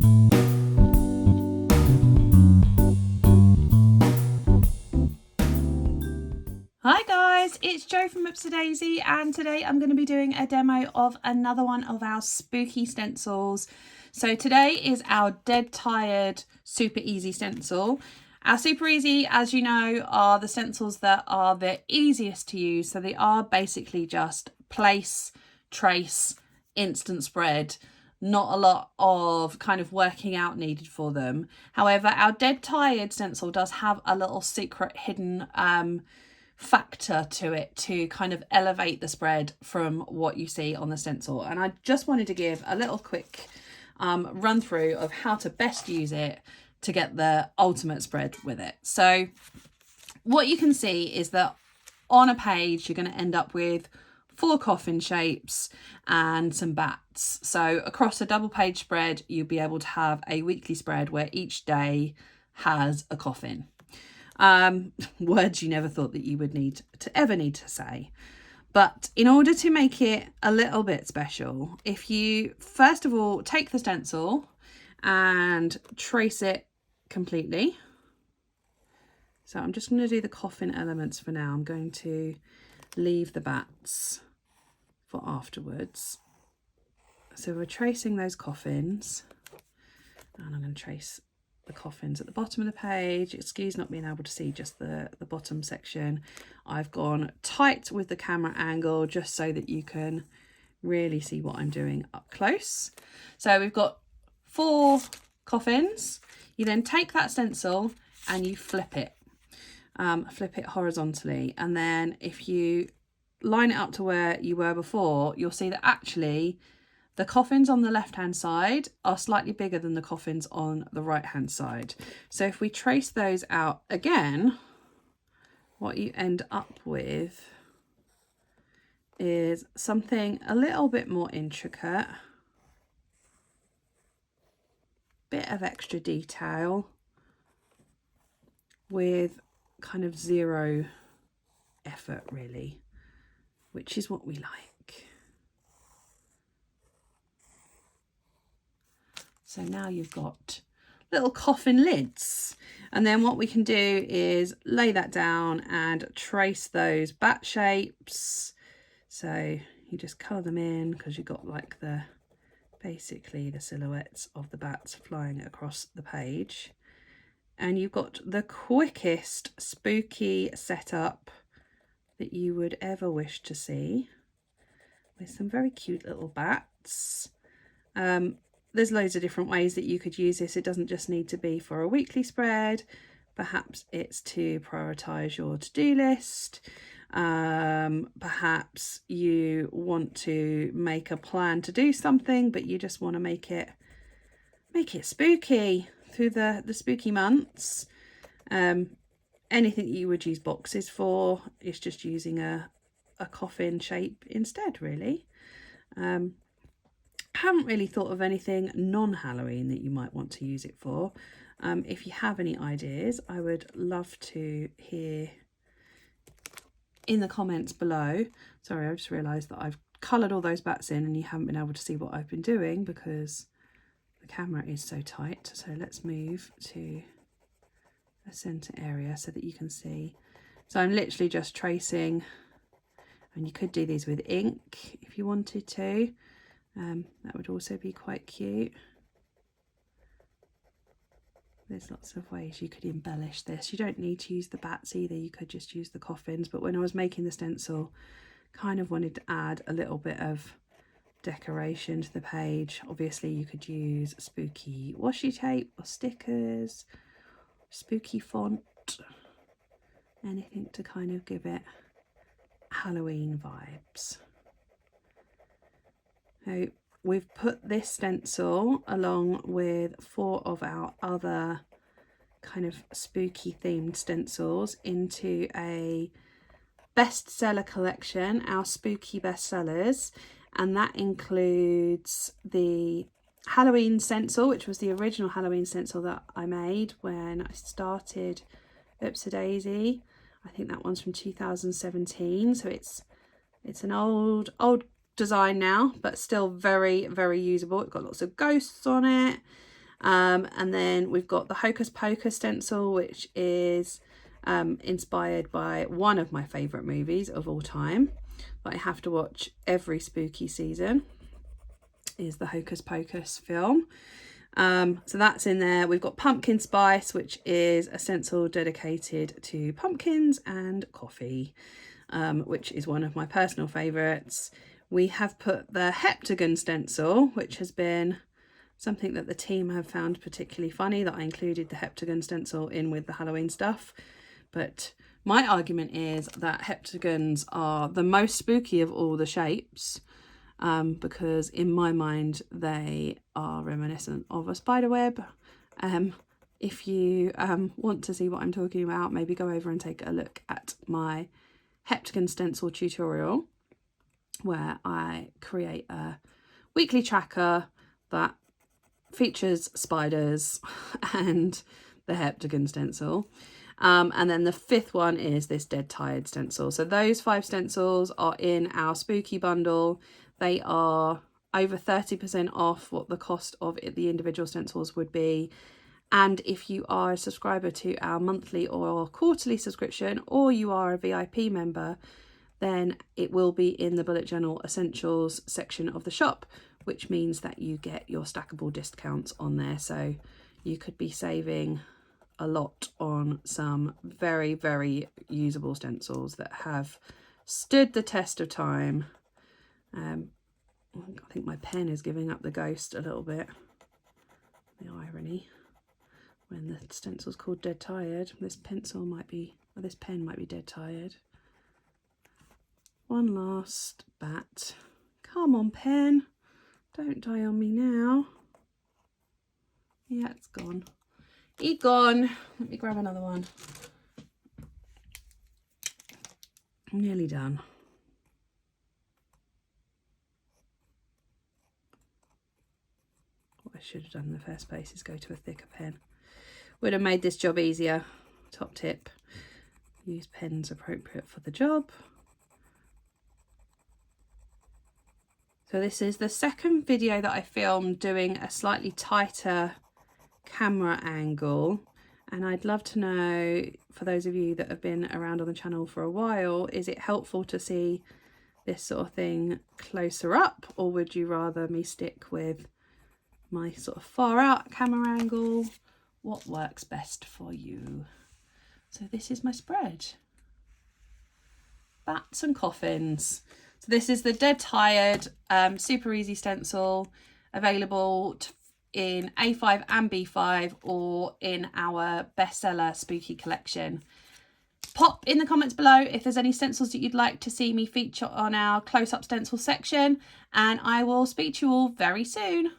Hi guys, it's Jo from Daisy, and today I'm going to be doing a demo of another one of our spooky stencils. So today is our Dead Tired Super Easy stencil. Our Super Easy, as you know, are the stencils that are the easiest to use. So they are basically just place, trace, instant spread. Not a lot of kind of working out needed for them. However, our Dead Tired stencil does have a little secret hidden factor to it to kind of elevate the spread from what you see on the stencil. And I just wanted to give a little quick run through of how to best use it to get the ultimate spread with it. So what you can see is that on a page you're going to end up with 4 coffin shapes and some bats. So across a double page spread you'll be able to have a weekly spread where each day has a coffin. Words you never thought that you would ever need to say. But in order to make it a little bit special, if you first of all take the stencil and trace it completely. So I'm just going to do the coffin elements for now. I'm going to leave the bats for afterwards. So we're tracing those coffins, and I'm going to trace the coffins at the bottom of the page. Excuse not being able to see just the bottom section. I've gone tight with the camera angle just so that you can really see what I'm doing up close. So we've got 4 coffins. You then take that stencil and you flip it horizontally, and then if you line it up to where you were before, you'll see that actually the coffins on the left hand side are slightly bigger than the coffins on the right hand side. So if we trace those out again, what you end up with is something a little bit more intricate, bit of extra detail with kind of zero effort really, which is what we like. So now you've got little coffin lids, and then what we can do is lay that down and trace those bat shapes. So you just colour them in because you've got like basically the silhouettes of the bats flying across the page, and you've got the quickest spooky setup that you would ever wish to see, with some very cute little bats. There's loads of different ways that you could use this. It doesn't just need to be for a weekly spread. Perhaps it's to prioritise your to-do list. Perhaps you want to make a plan to do something, but you just want to make it spooky through the spooky months. Anything you would use boxes for is just using a coffin shape instead, really. Haven't really thought of anything non-Halloween that you might want to use it for. If you have any ideas, I would love to hear in the comments below. Sorry, I just realised that I've coloured all those bats in and you haven't been able to see what I've been doing because the camera is so tight. So let's move to a centre area so that you can see. So I'm literally just tracing, and you could do these with ink if you wanted to. That would also be quite cute. There's lots of ways you could embellish this. You don't need to use the bats either, you could just use the coffins. But when I was making the stencil, kind of wanted to add a little bit of decoration to the page. Obviously you could use spooky washi tape or stickers, spooky font, anything to kind of give it Halloween vibes. So we've put this stencil along with 4 of our other kind of spooky themed stencils into a bestseller collection, our spooky bestsellers, and that includes the Halloween stencil, which was the original Halloween stencil that I made when I started Daisy. I think that one's from 2017, so it's an old design now, but still very, very usable. It's got lots of ghosts on it. And then we've got the Hocus Pocus stencil, which is inspired by one of my favourite movies of all time that I have to watch every spooky season, is the Hocus Pocus film. So that's in there. We've got Pumpkin Spice, which is a stencil dedicated to pumpkins and coffee, which is one of my personal favourites. We have put the Heptagon stencil, which has been something that the team have found particularly funny, that I included the Heptagon stencil in with the Halloween stuff. But my argument is that heptagons are the most spooky of all the shapes, because in my mind they are reminiscent of a spider web. If you want to see what I'm talking about, maybe go over and take a look at my Heptagon stencil tutorial, where I create a weekly tracker that features spiders and the Heptagon stencil. And then the fifth one is this Dead Tired stencil. So those 5 stencils are in our spooky bundle. They are over 30% off what the cost of the individual stencils would be. And if you are a subscriber to our monthly or quarterly subscription, or you are a VIP member, then it will be in the Bullet Journal Essentials section of the shop, which means that you get your stackable discounts on there. So you could be saving a lot on some very, very usable stencils that have stood the test of time. I think my pen is giving up the ghost a little bit. The irony. When the stencil's called Dead Tired, this pencil might be, or this pen might be dead tired. One last bat. Come on, pen. Don't die on me now. Yeah, it's gone. It's gone. Let me grab another one. I'm nearly done. What I should have done in the first place is go to a thicker pen. Would have made this job easier. Top tip, use pens appropriate for the job. So this is the second video that I filmed doing a slightly tighter camera angle, and I'd love to know, for those of you that have been around on the channel for a while, is it helpful to see this sort of thing closer up, or would you rather me stick with my sort of far out camera angle? What works best for you? So this is my spread. Bats and coffins. So this is the Dead Tired super easy stencil, available in A5 and B5, or in our bestseller spooky collection. Pop in the comments below if there's any stencils that you'd like to see me feature on our close-up stencil section, and I will speak to you all very soon.